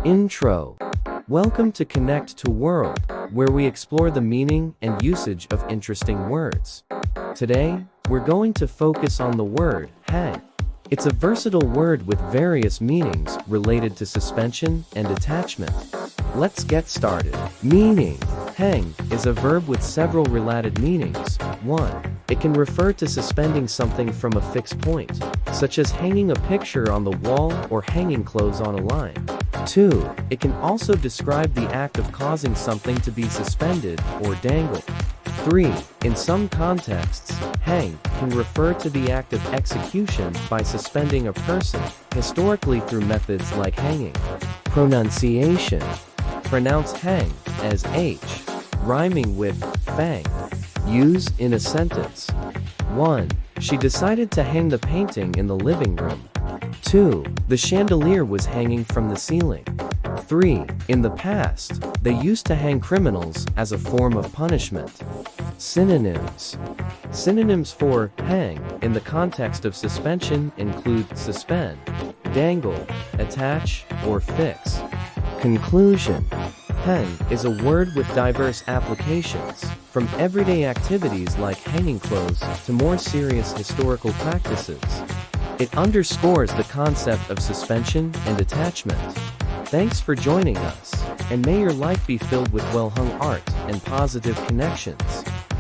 Intro. Welcome to Connect to World, where we explore the meaning and usage of interesting words. Today, we're going to focus on the word hang. It's a versatile word with various meanings related to suspension and attachment. Let's get started. Meaning. Hang is a verb with several related meanings. 1. It can refer to suspending something from a fixed point, such as hanging a picture on the wall or hanging clothes on a line. 2. It can also describe the act of causing something to be suspended or dangled. 3. In some contexts, hang can refer to the act of execution by suspending a person, historically through methods like hanging. Pronunciation. Pronounce hang as H, rhyming with bang. Use in a sentence. 1. She decided to hang the painting in the living room. 2. The chandelier was hanging from the ceiling. 3. In the past, they used to hang criminals as a form of punishment. Synonyms. Synonyms for hang in the context of suspension include suspend, dangle, attach, or fix. Conclusion. Hang is a word with diverse applications, from everyday activities like hanging clothes to more serious historical practices. It underscores the concept of suspension and attachment. Thanks for joining us, and may your life be filled with well-hung art and positive connections.